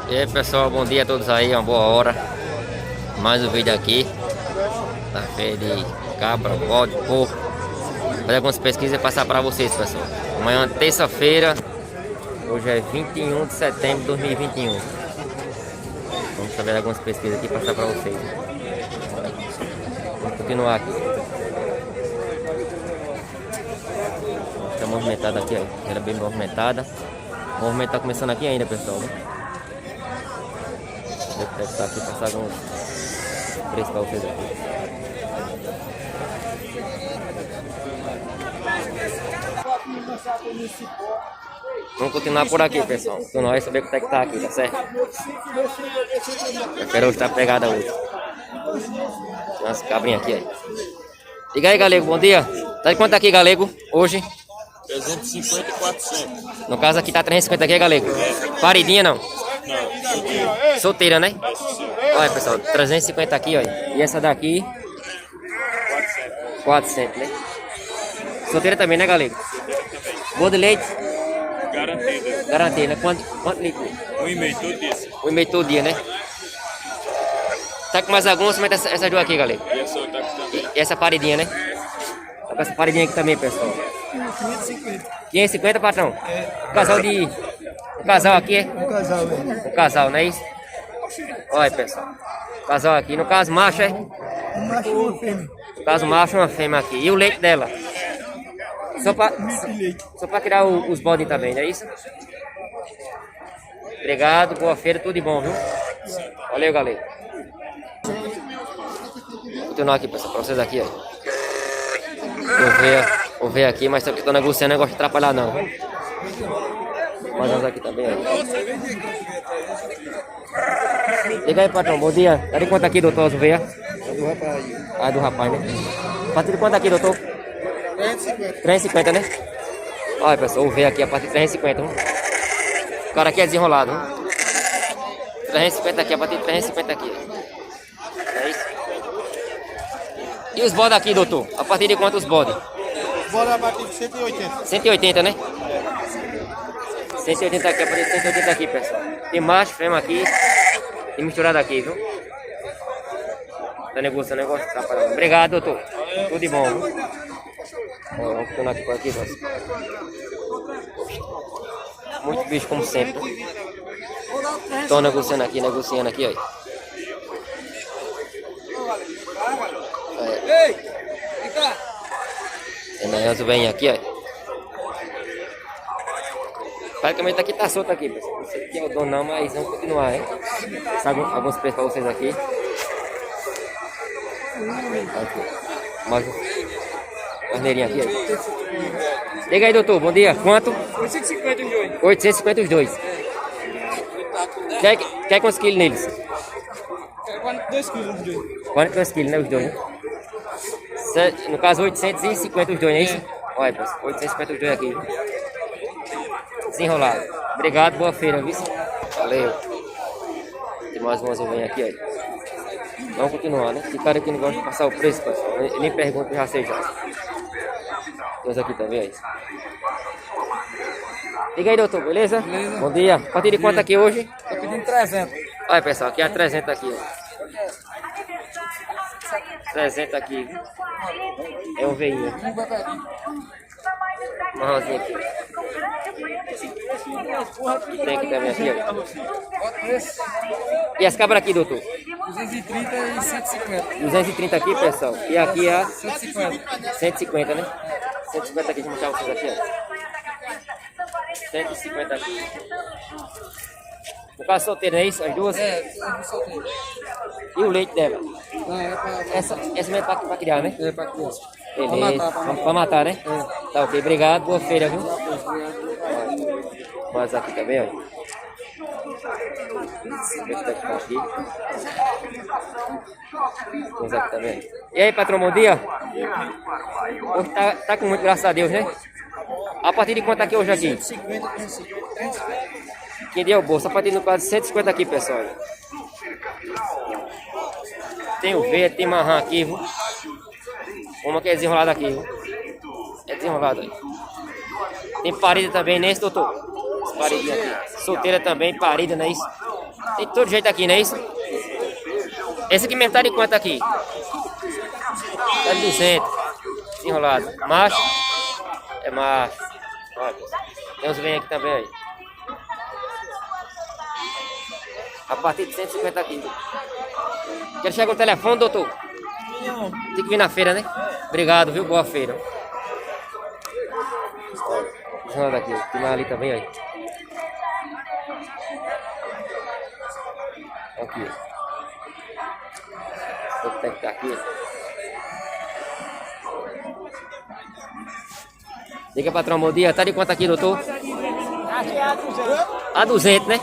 E aí pessoal, bom dia a todos aí, uma boa hora. Mais um vídeo aqui da feira de cabra, bode, porco. Fazer algumas pesquisas e passar para vocês, pessoal. Amanhã é terça-feira. Hoje é 21 de setembro de 2021. Vamos fazer algumas pesquisas aqui e passar para vocês. Vamos continuar aqui. Está movimentada aqui, ó. Ela é bem movimentada. O movimento está começando aqui ainda, pessoal, né? Deve estar aqui, passar alguns preços para vocês aqui. Vamos continuar por aqui, pessoal. Tu não vai saber quanto é que tá aqui, tá certo? Eu quero hoje tá pegada hoje. Tem umas cabrinhas aqui, aí. Diga aí, Galego, bom dia. Tá de quanto aqui, Galego, hoje? 350 e 400. No caso aqui tá 350 aqui, Galego. Paridinha não? Não, Solteira, né? Olha, pessoal, 350 aqui, olha. E essa daqui? 400, né? Solteira também, né, Galego? Boa de leite? garantida. Garantia, né? Quanto litro? 1,5 todo isso. 1,5 todo dia, né? Tá com mais algumas? Como é essa duas aqui, Galego? E essa outra aqui também. E essa paridinha, né? Tá com essa paridinha aqui também, pessoal. 550. 550, patrão? Casal de... O casal aqui é? Um casal, velho. O casal, não é isso? Olha, pessoal. O casal aqui. No caso, macho, é? Um macho e uma fêmea. No caso, macho, uma fêmea aqui. E o leite dela? Só pra tirar os bodes também, não é isso? Obrigado, boa feira, tudo de bom, viu? Valeu, galera. Vou continuar aqui, pessoal, pra vocês aqui, ó. Vou ver aqui, mas tô negociando, não gosto de atrapalhar não, viu? Mais uns aqui também, ó. Liga aí, patrão, bom dia. Tá de quanto aqui, doutor Azuveia? Do rapaz. Ah, do rapaz, né? A partir de quanto aqui, doutor? 350. 350, né? Olha, pessoal, vou ver aqui a partir de 350. O cara aqui é desenrolado. 350 aqui, a partir de 350 aqui. É isso? E os bodes aqui, doutor? A partir de quantos bodes? Bora a partir de 180. 180, né? 180 aqui, a partir de 180 aqui, pessoal. Tem macho, fêmea aqui. Tem misturado aqui, viu? Tá negociando, negócio tá parado. Obrigado, doutor. Tudo de bom, viu? Ó, vamos continuar aqui por aqui, pessoal. Muito bicho, como sempre. Tô negociando aqui, ó. Tem Nanhoso bem aqui, ó. Praticamente aqui tá solto aqui, pessoal. Não sei quem é o dono não, mas vamos continuar, hein? Sabe alguns preços pra vocês aqui. Aqui. Mais carneirinha aqui, ó. Liga aí, doutor, bom dia. Quanto? 850 os dois. 850 os dois. Quer quantos quilos neles? 2 quilos os dois. 42 quilos, né, os dois, né? No caso, 850 os dois, não é isso? Olha, pessoal, 850 os dois aqui. Desenrolado. Obrigado, boa feira, viu? Valeu. Tem mais umas ovelhas aqui, ó. Vamos continuar, né? Esse cara aqui não gosta de passar o preço, pessoal. Ele nem pergunta, já sei já. Tem aqui também, ó. Liga aí, doutor, beleza? Beleza. Bom dia. A partir de quanto aqui hoje? Tô pedindo 300. Olha, pessoal, aqui é 300 aqui, ó. 300 aqui, viu? É ovelhinha. Marronzinho aqui. Tem aqui também, aqui, ó. E as cabras aqui, doutor? 230 e 150. 230 aqui, pessoal. E aqui é 150. 150, né? 150 aqui, deixa eu mostrar pra vocês aqui, ó. 150 aqui. No caso solteiro, não é isso? As duas? Eu soltei. E o leite dela? Não, é pra... Essa mesmo é pra criar, né? É pra criança. Beleza. Pra matar, né? Tá ok, obrigado. Boa feira, viu? Mais aqui também, ó. Deixa eu ficar aqui. Vamos aqui também. E aí, patrão, bom dia? Hoje tá com muito, graças a Deus, né? A partir de quanto aqui hoje aqui? 150, 350. Quem deu o bolso? A partir do quase 150 aqui, pessoal. Tem o V, tem marrã aqui, viu? Uma que é desenrolada aqui, viu? É desenrolado aí. Tem parida também nesse, doutor? Essa paridinha aqui. Solteira também, parida, não é isso? Tem todo jeito aqui, não é isso? Esse aqui mesmo tá de quanto aqui? Tá de 200. Enrolado. Macho? É macho. Olha, tem uns bem aqui também aí. A partir de 150 quilos. Quer chegar o telefone, doutor? Não. Tem que vir na feira, né? Obrigado, viu? Boa feira. Olha, deixa eu daqui. Tem mais ali também, aí. Aqui. Vou ter que ficar aqui. Diga, patrão, bom dia. Tá de quanto aqui, doutor? Aqui é a 200. A 200, né?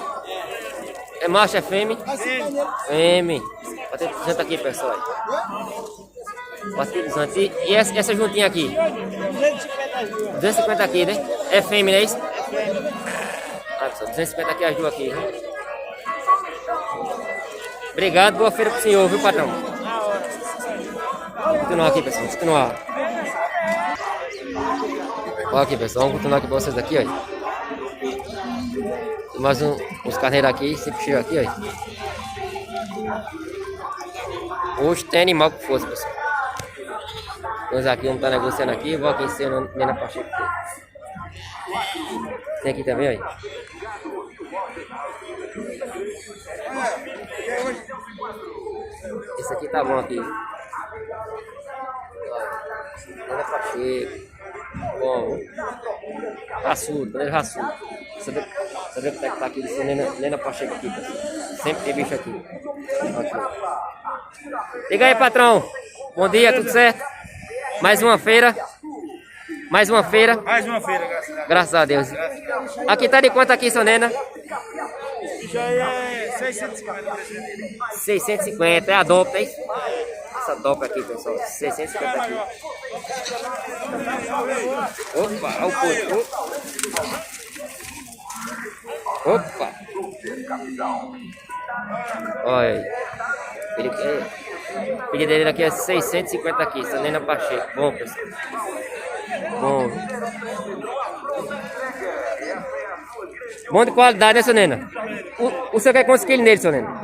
É macho, é fêmea? Fêmea. Vai ter 200 aqui, pessoal. Vai ter 200. E essa juntinha aqui? 250 aqui, né? É fêmea, não é isso? Ah, pessoal, 250 aqui as duas aqui, né? Obrigado, boa feira pro senhor, viu, patrão? Vamos continuar aqui, pessoal. Vamos continuar. Olha aqui, pessoal. Vamos continuar aqui pra vocês aqui, ó. Tem mais uns carneiros aqui, sempre chega aqui, ó. Hoje tem animal que fosse, pessoal. Nós aqui vamos estar negociando aqui. Vou aqui ensinando Nena Pacheco. Tem aqui também, ó. Esse aqui tá bom aqui. Nena Pacheco. Bom. Raçudo, primeiro raçudo. Sabe o que tá aqui? Nena Pacheco aqui, pessoal. Sempre tem bicho aqui. Liga aí, patrão. Bom dia, tudo certo? Mais uma feira. Mais uma feira. Mais uma feira, Graças a Deus. Aqui tá de quanto aqui, seu Nena? Já é 650. 650, é a dopla, hein? Essa dopla aqui, pessoal. 650 aqui. Opa, olha o porco. Opa! Olha aí. O pedido dele aqui é 650 aqui, essa Nena Pacheco. Bom, pessoal. Bom. Bom de qualidade, né, seu Nena? O senhor quer quantos quilos nele, seu Nena?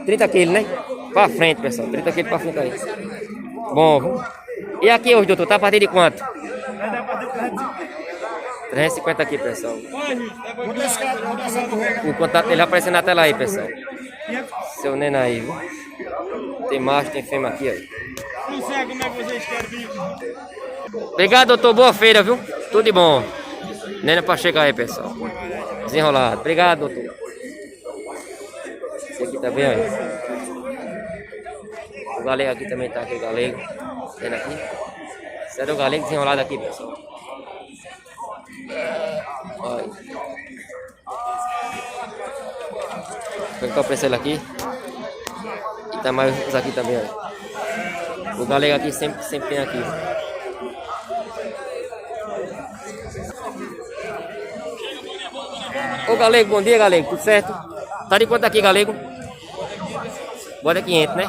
30 quilos, né? Pra frente, pessoal. 30 quilos pra frente aí. Bom. E aqui hoje, doutor, tá a partir de quanto? 350 aqui, pessoal. O contato dele aparecendo na tela aí, pessoal. Seu Nena aí, viu? Tem macho, tem fêmea aqui, ó. Não sei como é que vocês querem vir. Obrigado, doutor. Boa feira, viu? Tudo de bom. Nena pra chegar aí, pessoal. Desenrolado. Obrigado, doutor. Esse aqui também, ó. O galego aqui também tá aqui, o galego. Vendo aqui. Esse era o galego desenrolado aqui, pessoal. Olha. Vou colocar o preço aqui. E tá mais uns aqui também, ó. O galego aqui sempre tem aqui. Ô galego, bom dia, galego, tudo certo? Tá de quanto aqui, galego? Bota 500, né?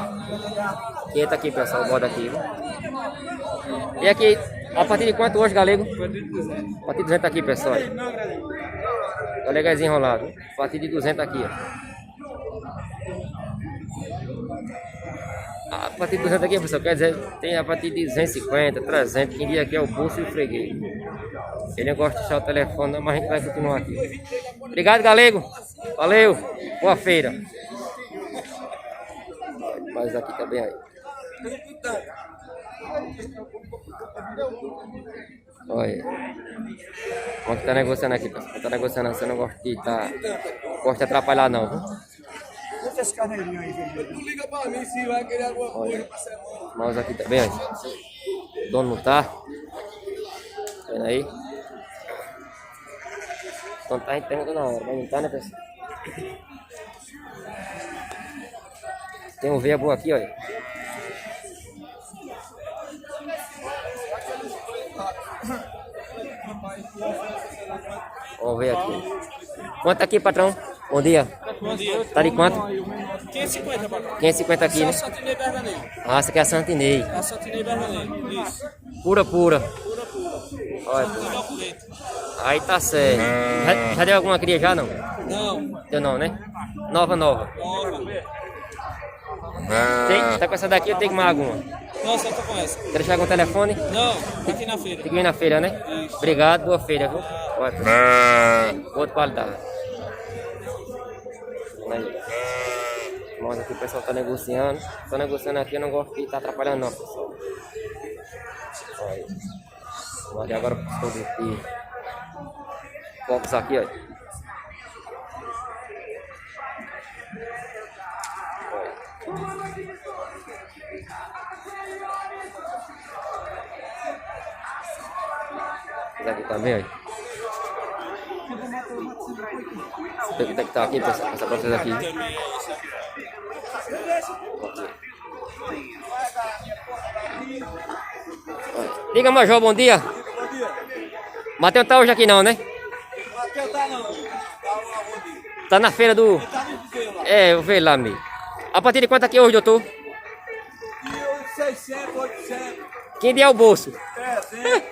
500 aqui, pessoal, bota aqui, viu? E aqui, a partir de quanto hoje, galego? A partir de 200 aqui, pessoal. Galego é desenrolado, viu? A partir de 200 aqui, ó. A partir de 200 aqui, pessoal, quer dizer, tem a partir de 250, 300, quem dia aqui é o bolso e o freguês. Ele não gosta de deixar o telefone, não, mas a gente vai continuar aqui. Obrigado, galego. Valeu. Boa feira. Mas aqui também aí. Olha. Como que tá negociando aqui, pessoal? Tá negociando, você não gosta de gosta de atrapalhar não, viu? Deixa esse carneirinho aí, velho. Não liga pra mim se vai querer alguma coisa pra semana. Mas aqui também, ó. O dono não tá. Vendo aí? Então tá entrando na hora, mas não tá, né, pessoal? Tem um veia boa aqui, olha. Vamos ver aqui. Quanto aqui, patrão? Bom dia. Bom dia. Tá de quanto? 550, patrão. 550 aqui, né? Santinei Berganei. Ah, essa aqui é a Santinei. A Santinei Berganei. Isso. Pura. Pura. Olha, Legal por dentro. aí tá certo. Já deu alguma cria já, não? Não. Teu não, né? Nova. Nova. Tá com essa daqui ou tem mais alguma? Não, só tô com essa. Quer deixar algum telefone? Não, tá aqui na feira. Tem que vir na feira, né? Isso. Obrigado, boa feira, viu? Outra qualidade. Aí. Mostra aqui o pessoal tá negociando. Tô negociando aqui, eu não gosto de estar atrapalhando não, pessoal. Olha. Vamos ali agora para os aqui. Copos aqui, ó. Esse aqui também, ó. Tem que estar aqui, pessoal. Essa pra vocês aqui. Diga, Major, bom dia. Bom dia. Matheus tá hoje aqui não, né? Mateus tá não. Tá lá, bom dia. Tá na feira do... Tá no museu lá. É, eu vejo lá, amigo. A partir de quanto aqui hoje, doutor? E 600, 800, Quem der o bolso? 300,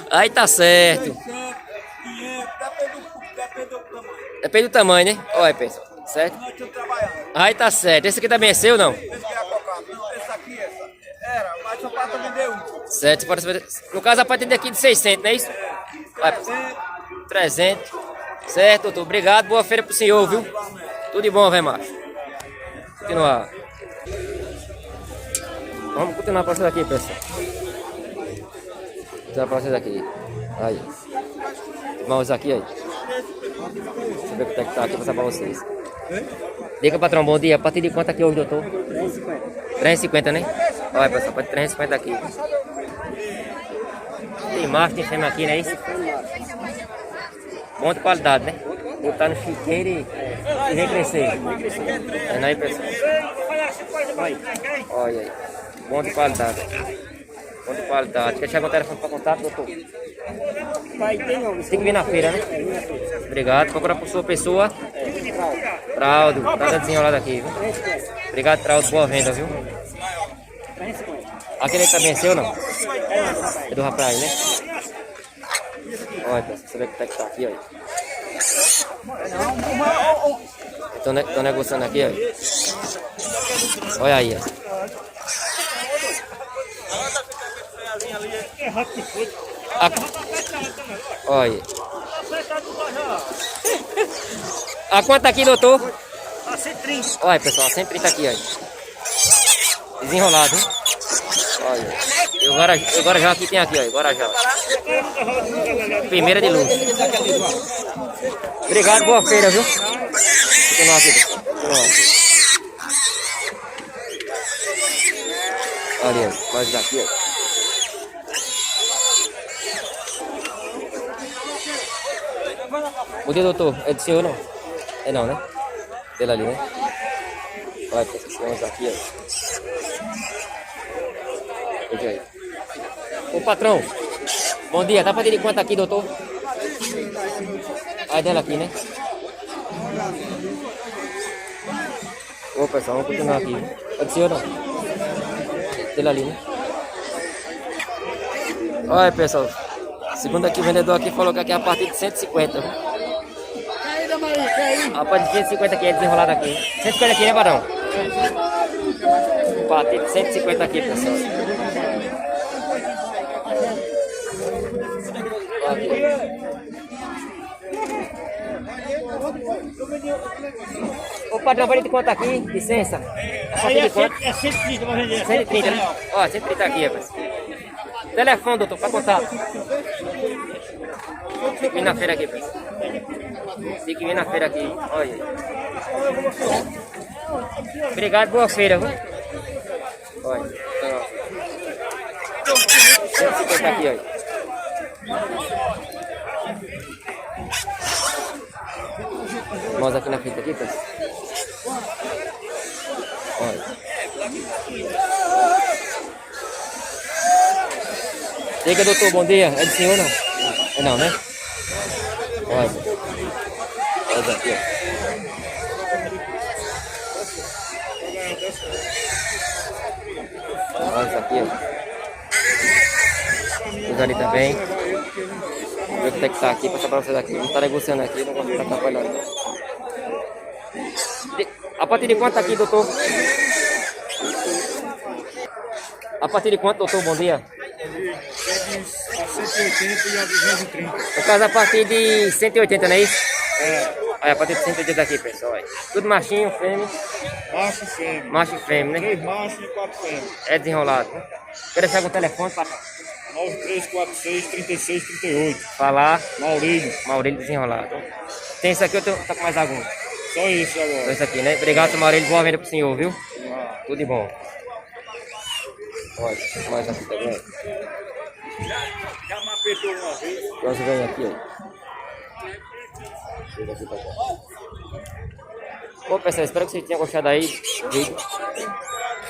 Aí tá certo. 600, 500, depende do tamanho. Depende do tamanho, né? Olha, pessoal. Certo? Nós estamos trabalhando. Aí tá certo. Esse aqui também é seu, não? Esse que é a cocada. Não, esse aqui, essa. Era, mas só para vender um. Certo. Você pode saber. No caso, a partir daqui de 600, não é isso? Olha, 300. Certo, doutor. Obrigado. Boa feira pro senhor, viu? Tudo de bom, velho, macho. Continuar. Vamos continuar pra vocês aqui, pessoal. Continuar pra vocês aqui. Aí. Vamos aqui, aí. Deixa eu ver quanto é que tá aqui pra passar pra vocês. Diga, patrão, bom dia. A partir de quanto aqui hoje, doutor? 350, né? Olha, pessoal, pode 350 aqui. Tem macho, tem fêmea aqui, não é isso? Bom de qualidade, né? Botar no chiqueiro e vem crescer. É, não é, pessoal? Olha aí. Bom de qualidade. Bom de qualidade. Quer chegar o telefone para contato, doutor? Tem que vir na feira, né? Obrigado. Procura por sua pessoa. Traudo. Nada desenrolado aqui, viu? Obrigado, Traudo. Boa venda, viu? Aquele também é seu, não? É do rapaz, né? Olha, pessoal. Você vê que tá aqui, olha. Tô negociando aqui, ó. Olha aí, ó. Olha. A quanto aqui, doutor? A 130. Olha, pessoal, 130 aqui, ó. Desenrolado, hein? Olha. E o Guarajá aqui tem aqui, ó. Guarajá. Primeira de luz. Obrigado, boa feira, viu? Continua aqui, pessoal. Continua aqui. Olha, mais daqui, ó. Bom dia, doutor. É do senhor, não? É não, né? Dele ali, né? Olha, pessoal, aqui, ó. Veja aí. Ô, patrão. Bom dia. Tá fazendo quanto aqui, doutor? Aí dela aqui, né? Ô, pessoal, vamos continuar aqui. É do senhor, não? Dele ali, né? Olha, pessoal. Segundo aqui, o vendedor aqui falou que aqui é a partir de 150. A partir de 150 aqui é desenrolado aqui. 150 aqui, né, Barão? A partir de 150 aqui, pessoal. Aqui. Ô, padrão, vai de quanto aqui? Licença. Aí é 130 pra vender. 130, né? Ó, 130 aqui, pessoal. Telefone, doutor, para contato. Tem que vir na feira aqui, pessoal. Tem que vir na feira aqui. Olha aí. Obrigado, boa feira, viu? Olha. 150 aqui, olha. Nós aqui na fita aqui, pessoal. Olha. Diga, doutor, bom dia. É do senhor, não? É não, né? Olha. Olha aqui, ó. Olha isso aqui, ó. Tudo ali também. ver quanto é que tá aqui, passar pra vocês aqui. Não tá negociando aqui, não gosto de estar atrapalhando. A partir de quanto tá aqui, doutor? A partir de quanto, doutor? Bom dia. A 180 e a 230. No caso, a partir de 180, não é isso? É, Aí, a partir de 180 aqui, pessoal. Aí. Tudo machinho, fêmea. macho e fêmea. Macho e fêmea, né? 3 machos e 4 fêmeas. É desenrolado. Quer deixar algum telefone pra 9346 3638. falar? Maurílio. Maurílio desenrolado. Tem isso aqui ou tá com mais algum? Só isso agora. Esse aqui, né? Obrigado, seu Maurílio. Boa venda pro senhor, viu? Tudo de bom. Olha, mais aqui também. Já me apertou uma vez. Nós vem aqui, ó. Chega aqui pra cá. Bom, pessoal, espero que vocês tenham gostado aí do vídeo.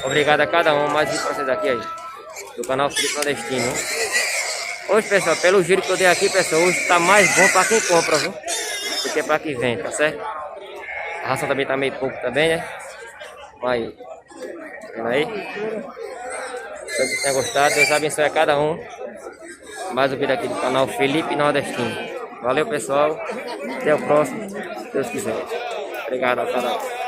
Obrigado a cada um. Mais vídeo pra vocês aqui aí. Do canal Felipe Nordestino. Hoje, pessoal, pelo giro que eu dei aqui, pessoal, hoje tá mais bom pra quem compra, viu? Do que pra quem vende, tá certo? A ração também tá meio pouco também, né? Aí. Vendo aí? Espero que vocês tenham gostado. Deus abençoe a cada um. Mais um vídeo aqui do canal Felipe Nordestino. Valeu, pessoal. Até o próximo, se Deus quiser. Obrigado a cada um.